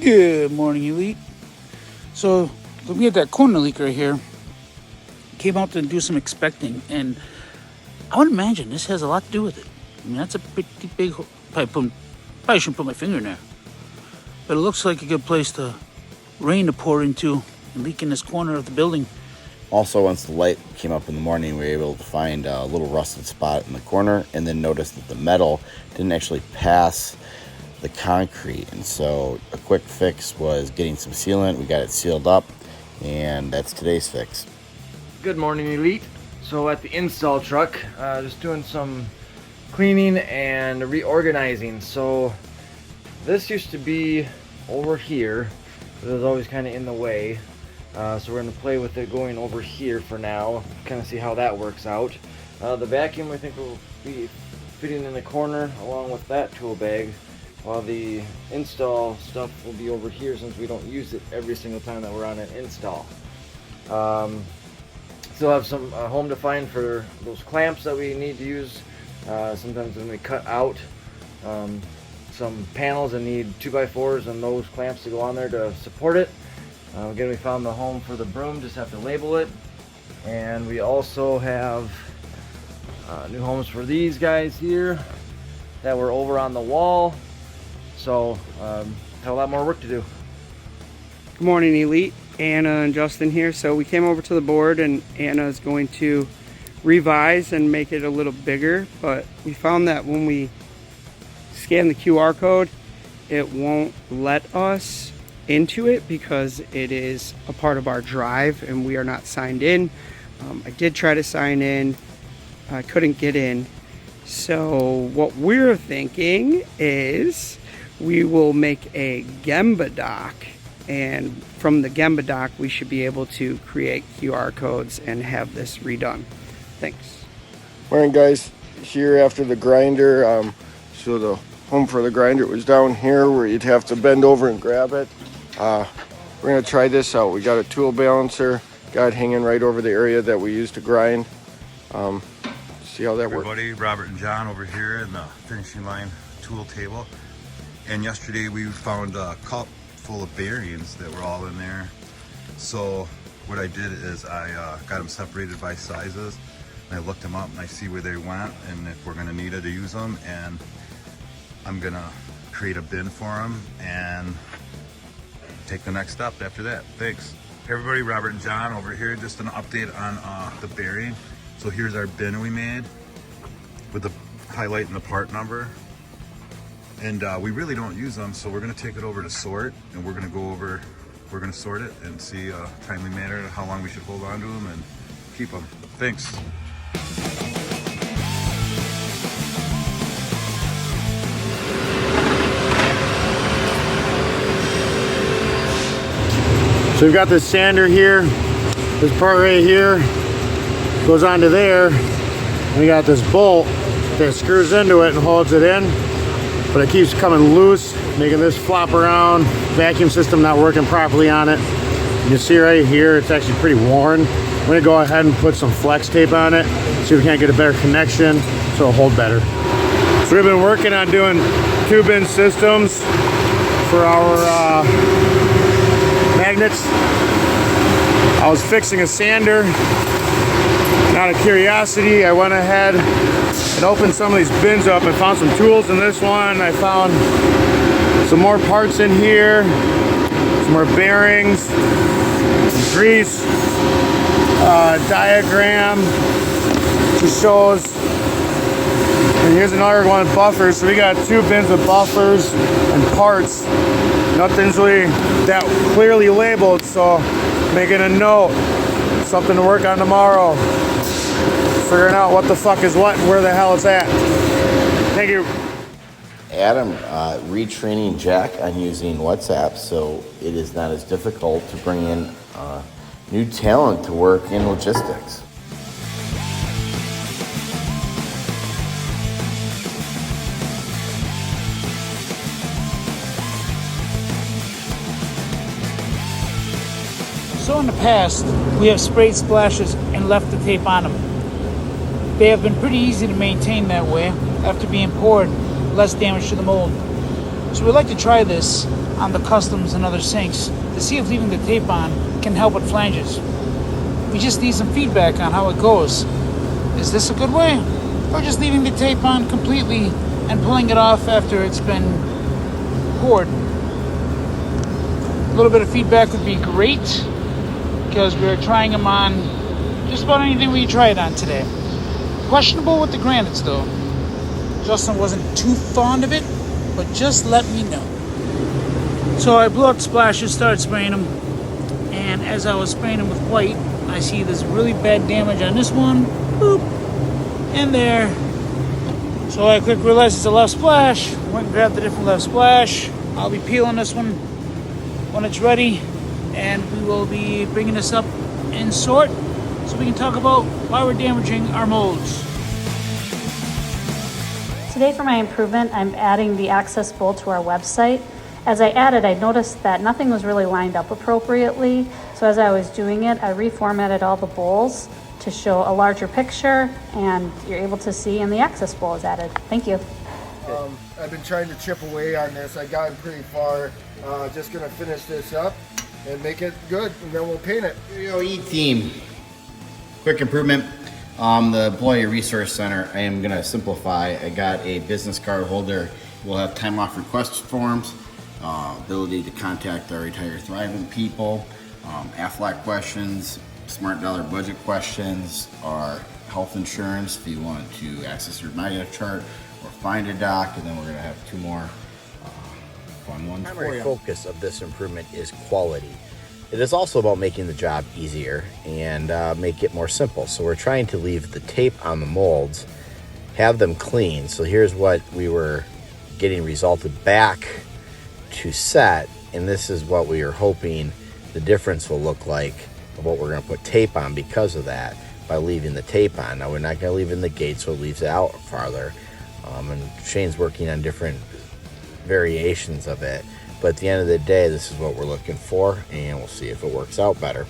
Good morning, Elite. So, looking at that corner leak right here, came out to do some inspecting, and I would imagine this has a lot to do with it. I mean, that's a pretty big hole. Probably shouldn't put my finger in there. But it looks like a good place to rain to pour into and leak in this corner of the building. Also, once the light came up in the morning, we were able to find a little rusted spot in the corner and then notice that the metal didn't actually pass the concrete. And so a quick fix was getting some sealant. We got it sealed up, and that's today's fix. Good morning, Elite. So at the install truck, just doing some cleaning and reorganizing. So this used to be over here, but it was always kind of in the way. So we're going to play with it going over here for now, kind of see how that works out. The vacuum, I think, will be fitting in the corner along with that tool bag, while the install stuff will be over here since we don't use it every single time that we're on an install. Still have some home to find for those clamps that we need to use. Sometimes when we cut out some panels and need 2x4s and those clamps to go on there to support it. Again, we found the home for the broom, just have to label it. And we also have new homes for these guys here that were over on the wall. So, have a lot more work to do. Good morning, Elite. Anna and Justin here. So we came over to the board, and Anna is going to revise and make it a little bigger, but we found that when we scan the QR code, it won't let us into it because it is a part of our drive and we are not signed in. I did try to sign in, I couldn't get in. So what we're thinking is we will make a Gemba doc, and from the Gemba doc we should be able to create QR codes and have this redone. Thanks. Morning, guys. Here after the grinder. So the home for the grinder was down here where you'd have to bend over and grab it. We're going to try this out. We got a tool balancer, got it hanging right over the area that we used to grind. See how that works. Everybody, Robert and John over here in the finishing line tool table. And yesterday we found a cup full of bearings that were all in there. So what I did is I got them separated by sizes. And I looked them up and I see where they went and if we're gonna need it to use them. And I'm gonna create a bin for them and take the next step after that. Thanks. Hey everybody, Robert and John over here. Just an update on the bearing. So here's our bin we made with the highlight and the part number. And we really don't use them, so we're gonna take it over to sort, and we're gonna sort it and see a timely manner how long we should hold on to them and keep them. Thanks. So we've got this sander here, this part right here goes onto there, and we got this bolt that screws into it and holds it in, but it keeps coming loose, making this flop around, vacuum system not working properly on it. You can see right here, it's actually pretty worn. I'm gonna go ahead and put some flex tape on it, see if we can't get a better connection so it'll hold better. So we've been working on doing two bin systems for our magnets. I was fixing a sander, and out of curiosity I went ahead and opened some of these bins up and found some tools in this one. I found some more parts in here, some more bearings, some grease, diagram just shows, and here's another one of buffers. So we got two bins of buffers and parts. Nothing's really that clearly labeled, so making a note, something to work on tomorrow, figuring out what the fuck is what and where the hell it's at. Thank you. Adam, retraining Jack on using WhatsApp so it is not as difficult to bring in new talent to work in logistics. So in the past, we have sprayed splashes and left the tape on them. They have been pretty easy to maintain that way. After being poured, less damage to the mold. So we'd like to try this on the customs and other sinks to see if leaving the tape on can help with flanges. We just need some feedback on how it goes. Is this a good way? Or just leaving the tape on completely and pulling it off after it's been poured? A little bit of feedback would be great, because we're trying them on just about anything we try it on today. Questionable with the granites though. Justin wasn't too fond of it, but just let me know. So I blew out the splashes, started spraying them, and as I was spraying them with white, I see this really bad damage on this one, boop, and there. So I quick realized it's a left splash, went and grabbed a different left splash. I'll be peeling this one when it's ready, and we will be bringing this up in sort so we can talk about why we're damaging our molds. Today for my improvement, I'm adding the access bowl to our website. As I added, I noticed that nothing was really lined up appropriately. So as I was doing it, I reformatted all the bowls to show a larger picture, and you're able to see, and the access bowl is added. Thank you. I've been trying to chip away on this. I got pretty far. Just gonna finish this up and make it good, and then we'll paint it. E-team. Quick improvement. The Employee Resource Center, I am gonna simplify. I got a business card holder. We'll have time off request forms, ability to contact our retired thriving people, AFLAC questions, smart dollar budget questions, our health insurance if you want to access your MAGA chart or find a doc, and then we're gonna have two more fun ones. The primary focus of this improvement is quality. It is also about making the job easier and make it more simple. So we're trying to leave the tape on the molds, have them clean. So here's what we were getting resulted back to set, and this is what we are hoping the difference will look like of what we're going to put tape on because of that, by leaving the tape on. Now we're not going to leave in the gate, so it leaves it out farther, and Shane's working on different variations of it, but at the end of the day, this is what we're looking for, and we'll see if it works out better.